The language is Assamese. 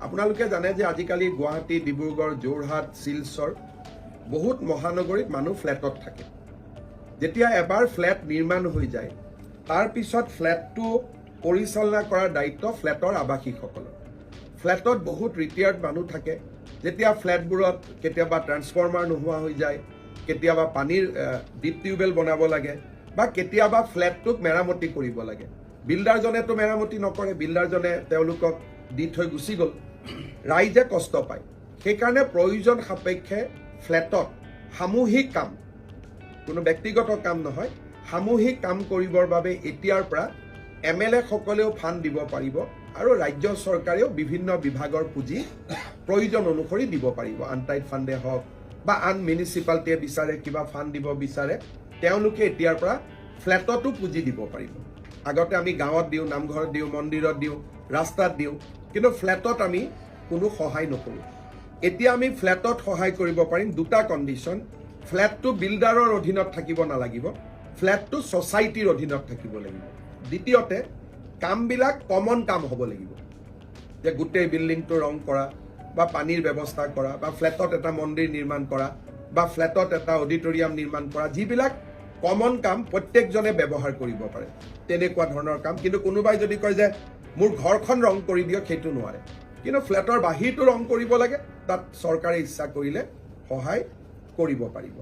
আপোনালোকে জানে যে আজিকালি গুৱাহাটী, ডিব্ৰুগড়, যোৰহাট, শিলচৰ বহুত মহানগৰীত মানুহ ফ্লেটত থাকে। যেতিয়া এবাৰ ফ্লেট নিৰ্মাণ হৈ যায়, তাৰ পিছত ফ্লেটটো পৰিচালনা কৰাৰ দায়িত্ব ফ্লেটৰ আৱাসিকসকলৰ। ফ্লেটত বহুত ৰিটায়াৰ্ড মানুহ থাকে। যেতিয়া ফ্লেটবোৰত কেতিয়াবা ট্ৰান্সফৰ্মাৰ নোহোৱা হৈ যায়, কেতিয়াবা পানীৰ ডিপ টিউবৱেল বনাব লাগে, বা কেতিয়াবা ফ্লেটটোক মেৰামতি কৰিব লাগে, বিল্ডাৰজনেতো মেৰামতি নকৰে, বিল্ডাৰজনে তেওঁলোকক দি থৈ গুচি গ'ল, ৰাইজে কষ্ট পায়। সেইকাৰণে প্ৰয়োজন সাপেক্ষে ফ্লেটত সামূহিক কাম, কোনো ব্যক্তিগত কাম নহয়, সামূহিক কাম কৰিবৰ বাবে এতিয়াৰ পৰা MLA সকলেও ফাণ্ড দিব পাৰিব, আৰু ৰাজ্য চৰকাৰেও বিভিন্ন বিভাগৰ পুঁজি প্ৰয়োজন অনুসৰি দিব পাৰিব। আনটাইড ফাণ্ডে হওক বা আন মিউনিচিপালিটিয়ে বিচাৰে কিবা ফাণ্ড দিব বিচাৰে, তেওঁলোকে এতিয়াৰ পৰা ফ্লেটতো পুঁজি দিব পাৰিব। আগতে আমি গাঁৱত দিওঁ, নামঘৰত দিওঁ, মন্দিৰত দিওঁ, ৰাস্তাত দিওঁ, কিন্তু ফ্লেটত আমি কোনো সহায় নকৰোঁ। এতিয়া আমি ফ্লেটত সহায় কৰিব পাৰিম। দুটা কণ্ডিশ্যন: ফ্লেটটো বিল্ডাৰৰ অধীনত থাকিব নালাগিব, ফ্লেটটো ছ'চাইটিৰ অধীনত থাকিব লাগিব। দ্বিতীয়তে, কামবিলাক কমন কাম হ'ব লাগিব, যে গোটেই বিল্ডিংটো ৰং কৰা, বা পানীৰ ব্যৱস্থা কৰা, বা ফ্লেটত এটা মন্দিৰ নিৰ্মাণ কৰা, বা ফ্লেটত এটা অডিটৰিয়াম নিৰ্মাণ কৰা, যিবিলাক কমন কাম প্ৰত্যেকজনে ব্যৱহাৰ কৰিব পাৰে, তেনেকুৱা ধৰণৰ কাম। কিন্তু কোনোবাই যদি কয় যে মোৰ ঘৰখন ৰং কৰি দিয়ক, সেইটো নোৱাৰে। কিন্তু ফ্লেটৰ বাহিৰটো ৰং কৰিব লাগে, তাত চৰকাৰে ইচ্ছা কৰিলে সহায় কৰিব পাৰিব।